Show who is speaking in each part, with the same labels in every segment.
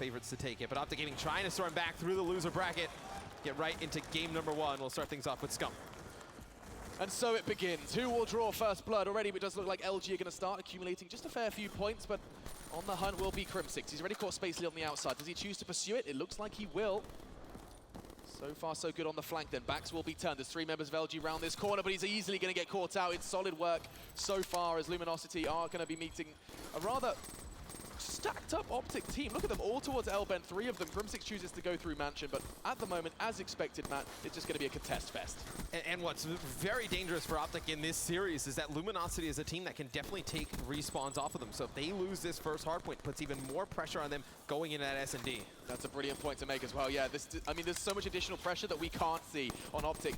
Speaker 1: favorites to take it. But Optic Gaming trying to storm back through the loser bracket, get right into game number 1. We'll start things off with Scump.
Speaker 2: And so it begins. Who will draw first blood? Already it does look like LG are going to start accumulating just a fair few points, but on the hunt will be Crimsix. He's already caught Spacely on the outside. Does he choose to pursue it? It looks like he will. So far, so good on the flank then. Backs will be turned. There's 3 members of LG round this corner, but he's easily going to get caught out. It's solid work so far as Luminosity are going to be meeting a rather stacked up Optic team. Look at them all towards L-Bend. 3 of them. Crimsix chooses to go through Mansion, but at the moment, as expected, Matt, it's just going to be a contest fest.
Speaker 1: And what's very dangerous for Optic in this series is that Luminosity is a team that can definitely take respawns off of them. So if they lose this first hardpoint, it puts even more pressure on them going into that S&D.
Speaker 2: That's a brilliant point to make as well. Yeah, I mean, there's so much additional pressure that we can't see on Optic.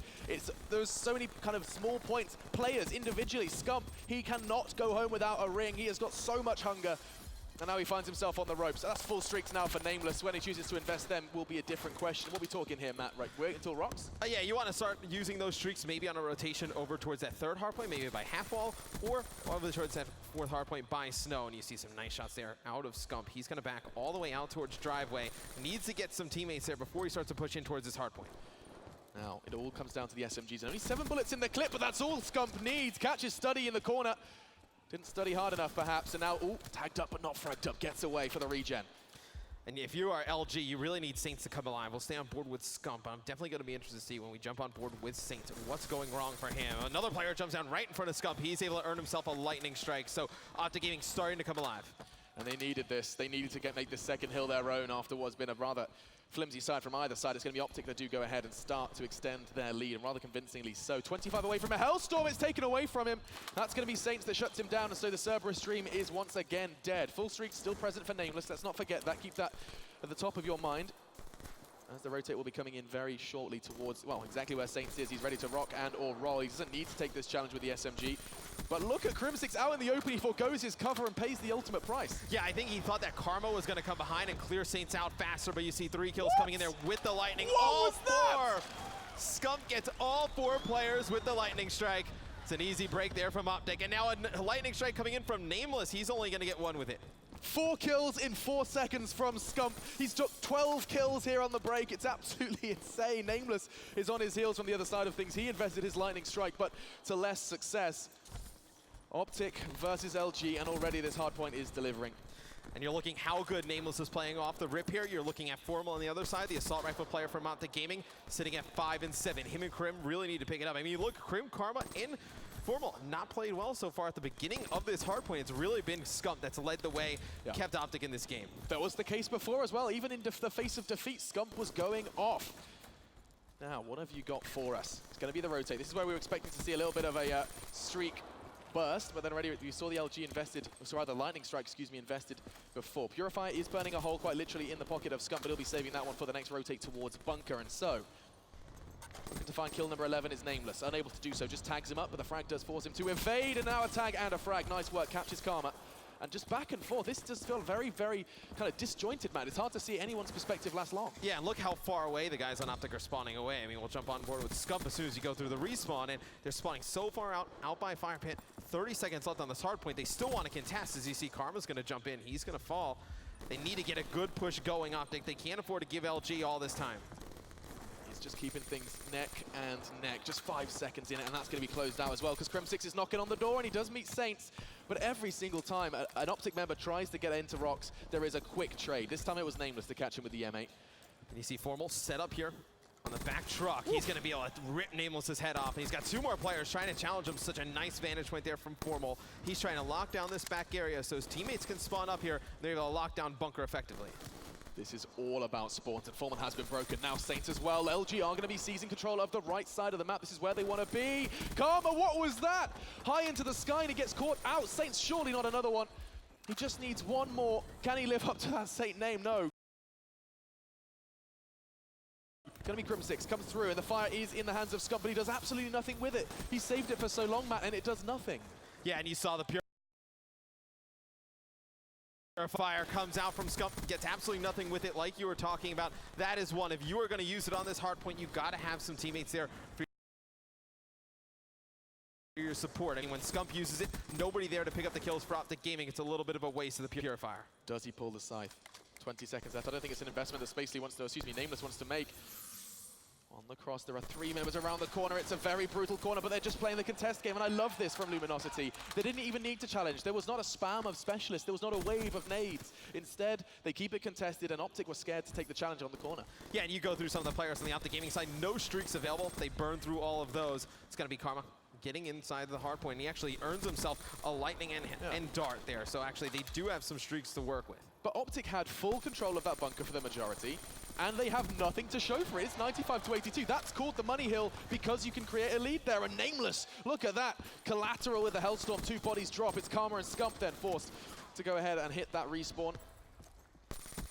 Speaker 2: There's so many kind of small points. Players individually, Scump, he cannot go home without a ring. He has got so much hunger. And now he finds himself on the ropes. That's full streaks now for Nameless. When he chooses to invest them will be a different question. What are we talking here, Matt? Right, wait until rocks?
Speaker 1: Yeah, you want to start using those streaks maybe on a rotation over towards that 3rd hardpoint, maybe by half wall, or over towards that 4th hardpoint by Snow. And you see some nice shots there out of Scump. He's going to back all the way out towards driveway. Needs to get some teammates there before he starts to push in towards his hardpoint.
Speaker 2: Now, it all comes down to the SMGs. Only 7 bullets in the clip, but that's all Scump needs. Catches Study in the corner. Didn't study hard enough, perhaps, and now, ooh, tagged up but not fragged up, gets away for the regen.
Speaker 1: And if you are LG, you really need Saints to come alive. We'll stay on board with Scump. I'm definitely going to be interested to see when we jump on board with Saints what's going wrong for him. Another player jumps down right in front of Scump. He's able to earn himself a lightning strike, so Optic Gaming starting to come alive.
Speaker 2: And they needed this. They needed to make the second hill their own after what's been a rather flimsy side from either side. It's going to be Optic that do go ahead and start to extend their lead, and rather convincingly so. 25 away from a Hellstorm. It's taken away from him. That's going to be Saints that shuts him down, and so the Cerberus stream is once again dead. Full streak still present for Nameless. Let's not forget that. Keep that at the top of your mind. As the rotate will be coming in very shortly towards, well, exactly where Saints is. He's ready to rock and or roll. He doesn't need to take this challenge with the SMG. But look at Crimsix out in the open. He forgoes his cover and pays the ultimate price.
Speaker 1: Yeah, I think he thought that Karma was going to come behind and clear Saints out faster, but you see 3 kills coming in there with the lightning.
Speaker 2: What was that?
Speaker 1: Scump gets all 4 players with the lightning strike. It's an easy break there from Optic, and now a lightning strike coming in from Nameless. He's only going to get 1 with it.
Speaker 2: 4 kills in 4 seconds from Scump. He's took 12 kills here on the break. It's absolutely insane. Nameless is on his heels from the other side of things. He invested his lightning strike, but to less success. Optic versus LG, and already this hardpoint is delivering.
Speaker 1: And you're looking how good Nameless is playing off the rip here. You're looking at Formal on the other side, the assault rifle player from Optic Gaming, sitting at 5 and 7. Him and Krim really need to pick it up. I mean, look, Krim, Karma, and Formal not played well so far at the beginning of this hardpoint. It's really been Scump that's led the way, kept Optic in this game.
Speaker 2: That was the case before as well. Even in the face of defeat, Scump was going off. Now, what have you got for us? It's going to be the rotate. This is where we were expecting to see a little bit of a streak burst, but then already you saw the LG invested, or rather lightning strike, excuse me, invested before. Purifier is burning a hole quite literally in the pocket of Scump, but he'll be saving that one for the next rotate towards Bunker, and so looking to find kill number 11 is Nameless. Unable to do so, just tags him up, but the frag does force him to evade, and now a tag and a frag. Nice work, captures Karma. And just back and forth, this does feel very, very kind of disjointed, man. It's hard to see anyone's perspective last long.
Speaker 1: Yeah, and look how far away the guys on Optic are spawning away. I mean, we'll jump on board with Scump as soon as you go through the respawn, and they're spawning so far out by Fire Pit. 30 seconds left on this hard point. They still want to contest. As you see, Karma's going to jump in. He's going to fall. They need to get a good push going, Optic. They can't afford to give LG all this time.
Speaker 2: He's just keeping things neck and neck. Just 5 seconds in it, and that's going to be closed out as well, because Crimsix is knocking on the door, and he does meet Saints. But every single time an Optic member tries to get into rocks, there is a quick trade. This time it was Nameless to catch him with the M8.
Speaker 1: And you see Formal set up here on the back truck. He's going to be able to rip Nameless's head off. And he's got 2 more players trying to challenge him. Such a nice vantage point there from Formal. He's trying to lock down this back area so his teammates can spawn up here. They're able to lock down Bunker effectively.
Speaker 2: This is all about spawns, and Foreman has been broken. Now Saints as well. LG are going to be seizing control of the right side of the map. This is where they want to be. Karma, what was that? High into the sky, and he gets caught out. Saints, surely not another one. He just needs one more. Can he live up to that Saint name? No. Going to be Crimsix, comes through, and the fire is in the hands of Scump, but he does absolutely nothing with it. He saved it for so long, Matt, and it does nothing.
Speaker 1: Yeah, and you saw the Purifier comes out from Scump, gets absolutely nothing with it like you were talking about. That is one. If you are going to use it on this hard point, you've got to have some teammates there for your support. And when Scump uses it, nobody there to pick up the kills for Optic Gaming. It's a little bit of a waste of the Purifier.
Speaker 2: Does he pull the scythe? 20 seconds left. I don't think it's an investment that Spacely wants to, Nameless wants to make. On the cross, there are 3 members around the corner. It's a very brutal corner, but they're just playing the contest game, and I love this from Luminosity. They didn't even need to challenge. There was not a spam of specialists. There was not a wave of nades. Instead, they keep it contested, and Optic was scared to take the challenge on the corner.
Speaker 1: Yeah, and you go through some of the players on the Optic Gaming side, no streaks available. They burn through all of those. It's going to be Karma getting inside the hard point, and he actually earns himself a lightning and dart there. So actually, they do have some streaks to work with.
Speaker 2: But Optic had full control of that bunker for the majority, and they have nothing to show for it. It's 95 to 82. That's called the money hill because you can create a lead there. And Nameless, look at that. Collateral with the Hellstorm, 2 bodies drop. It's Karma and Scump then forced to go ahead and hit that respawn.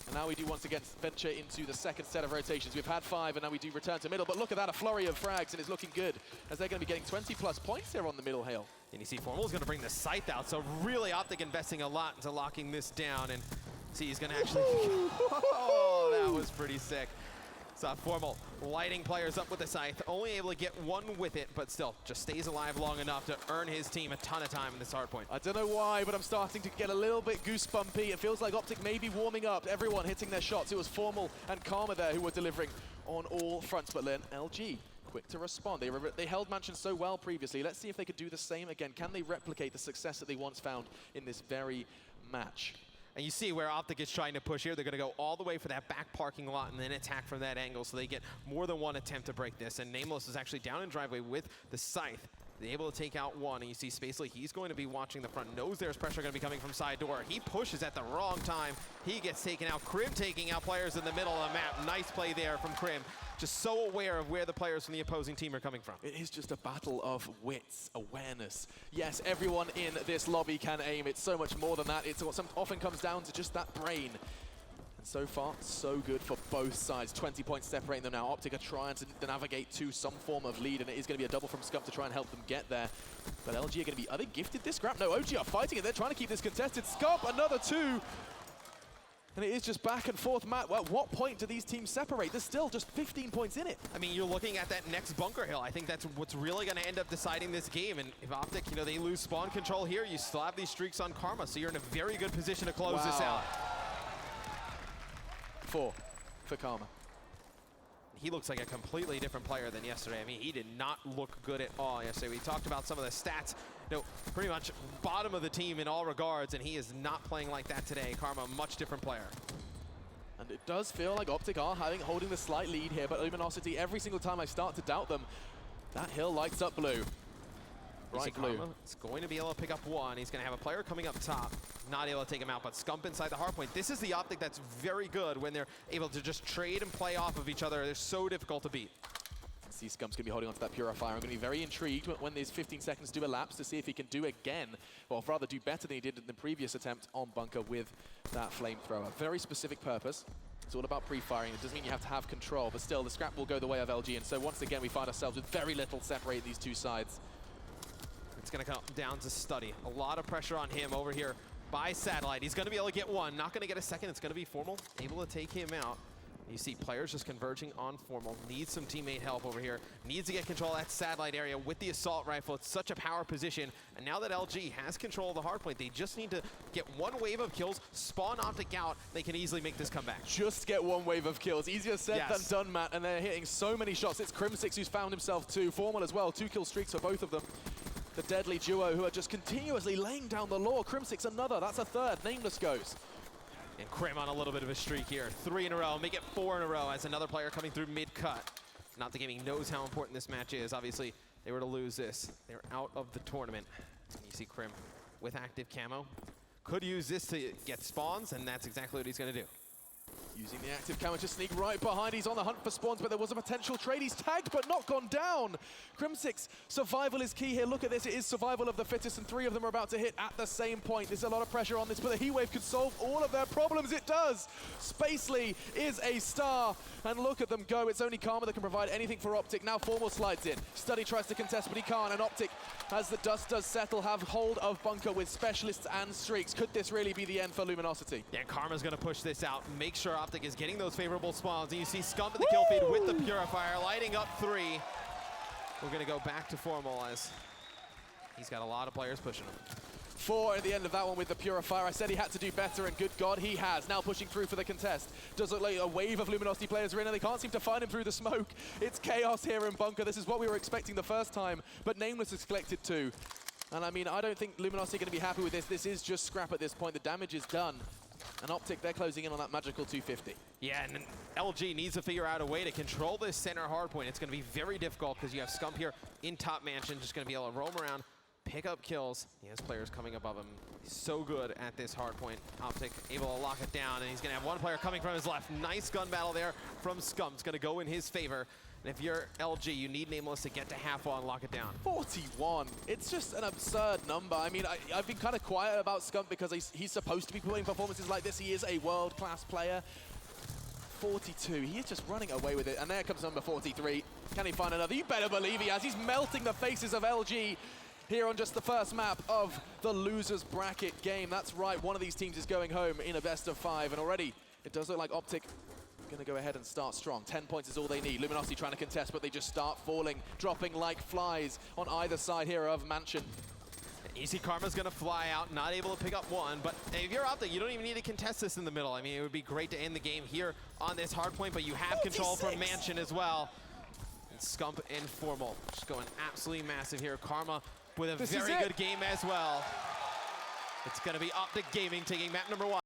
Speaker 2: And now we do once again venture into the second set of rotations. We've had 5, and now we do return to middle. But look at that, a flurry of frags, and it's looking good as they're going to be getting 20+ points here on the middle hill.
Speaker 1: And you see Formal is going to bring the scythe out, so really Optic investing a lot into locking this down. And see, he's going to actually... Oh, that was pretty sick. So Formal lighting players up with the scythe, only able to get 1 with it, but still just stays alive long enough to earn his team a ton of time in this hard point.
Speaker 2: I don't know why, but I'm starting to get a little bit goosebumpy. It feels like Optic may be warming up, everyone hitting their shots. It was Formal and Karma there who were delivering on all fronts, but then LG quick to respond. They held Mansion so well previously. Let's see if they could do the same again. Can they replicate the success that they once found in this very match?
Speaker 1: And you see where Optic is trying to push here. They're going to go all the way for that back parking lot and then attack from that angle, so they get more than 1 attempt to break this. And Nameless is actually down in driveway with the scythe. They're able to take out 1, and you see Spacely, he's going to be watching the front, knows there's pressure going to be coming from side door. He pushes at the wrong time. He gets taken out. Krim taking out players in the middle of the map. Nice play there from Krim. Just so aware of where the players from the opposing team are coming from.
Speaker 2: It is just a battle of wits, awareness. Yes, everyone in this lobby can aim. It's so much more than that. It often comes down to just that brain. And so far, so good for both sides. 20 points separating them now. Optic are trying to navigate to some form of lead, and it is going to be a double from Scump to try and help them get there. But LG are going to be, are they gifted this scrap? No, OG are fighting it. They're trying to keep this contested. Scump, another 2. And it is just back and forth. Matt, at what point do these teams separate? There's still just 15 points in it.
Speaker 1: I mean, you're looking at that next bunker hill. I think that's what's really going to end up deciding this game. And if Optic, you know, they lose spawn control here, you still have these streaks on Karma, so you're in a very good position to close this out. 4
Speaker 2: for Karma.
Speaker 1: He looks like a completely different player than yesterday. I mean, he did not look good at all yesterday. We talked about some of the stats. You know, pretty much bottom of the team in all regards, and he is not playing like that today. Karma, much different player.
Speaker 2: And it does feel like Optic are holding the slight lead here, but Luminosity, every single time I start to doubt them, that hill lights up blue. Right blue.
Speaker 1: It's going to be able to pick up 1. He's going to have a player coming up top, not able to take him out, but Scump inside the hard point. This is the Optic that's very good when they're able to just trade and play off of each other. They're so difficult to beat.
Speaker 2: See, Scump's going to be holding onto that Purifier. I'm going to be very intrigued when these 15 seconds do elapse to see if he can do again, or rather do better than he did in the previous attempt on Bunker with that flamethrower. Very specific purpose. It's all about pre-firing. It doesn't mean you have to have control, but still, the scrap will go the way of LG, and so once again, we find ourselves with very little separating these two sides.
Speaker 1: It's going to come down to Study. A lot of pressure on him over here by Satellite. He's going to be able to get 1. Not going to get a second. It's going to be Formal, able to take him out. You see players just converging on Formal. Needs some teammate help over here. Needs to get control of that Satellite area with the assault rifle. It's such a power position. And now that LG has control of the hardpoint, they just need to get 1 wave of kills, spawn Optic out. They can easily make this comeback.
Speaker 2: Just get 1 wave of kills. Easier said than done, Matt. And they're hitting so many shots. It's Crimsix who's found himself 2. Formal as well. 2 kill streaks for both of them. The deadly duo who are just continuously laying down the law. Crimsix another. That's a 3rd. Nameless goes.
Speaker 1: And Krim on a little bit of a streak here. 3 in a row, make it 4 in a row as another player coming through mid-cut. Not the Gaming knows how important this match is. Obviously, they were to lose this. They're out of the tournament. And you see Krim with active camo. Could use this to get spawns, and that's exactly what he's going to do.
Speaker 2: Using the active camera to sneak right behind. He's on the hunt for spawns, but there was a potential trade. He's tagged, but not gone down. Crimsix, survival is key here. Look at this. It is survival of the fittest, and 3 of them are about to hit at the same point. There's a lot of pressure on this, but the heat wave could solve all of their problems. It does. Spacely is a star, and look at them go. It's only Karma that can provide anything for Optic. Now Formal slides in. Study tries to contest, but he can't, and Optic, as the dust does settle, have hold of Bunker with specialists and streaks. Could this really be the end for Luminosity?
Speaker 1: Yeah, Karma's going to push this out. Make sure Optic is getting those favorable spawns. And you see Scump at the kill feed with the Purifier, lighting up 3. We're going to go back to Formal as he's got a lot of players pushing him.
Speaker 2: 4 at the end of that one with the Purifier. I said he had to do better, and good God, he has. Now pushing through for the contest. Does look like a wave of Luminosity players are in, and they can't seem to find him through the smoke. It's chaos here in Bunker. This is what we were expecting the first time, but Nameless has collected 2. And I mean, I don't think Luminosity are going to be happy with this. This is just scrap at this point. The damage is done. And Optic, they're closing in on that magical 250.
Speaker 1: Yeah, and LG needs to figure out a way to control this center hardpoint. It's going to be very difficult because you have Scump here in top mansion, just going to be able to roam around, pick up kills. He has players coming above him. He's so good at this hardpoint. Optic able to lock it down, and he's going to have one player coming from his left. Nice gun battle there from Scump. It's going to go in his favor. And if you're LG, you need Nameless to get to half wall and lock it down.
Speaker 2: 41. It's just an absurd number. I mean, I've been kind of quiet about Scump because he's supposed to be putting performances like this. He is a world-class player. 42. He is just running away with it. And there comes number 43. Can he find another? You better believe he has. He's melting the faces of LG here on just the first map of the losers bracket game. That's right. One of these teams is going home in a best of 5. And already, it does look like Optic going to go ahead and start strong. 10 points is all they need. Luminosity trying to contest, but they just start falling, dropping like flies on either side here of Mansion.
Speaker 1: Easy Karma's going to fly out, not able to pick up one, but if you're Optic, you don't even need to contest this in the middle. I mean, it would be great to end the game here on this hard point, but you have
Speaker 2: 46.
Speaker 1: control from Mansion as well. And Scump and Formal just going absolutely massive here. Karma with a very good game as well. It's going to be Optic Gaming taking map number 1.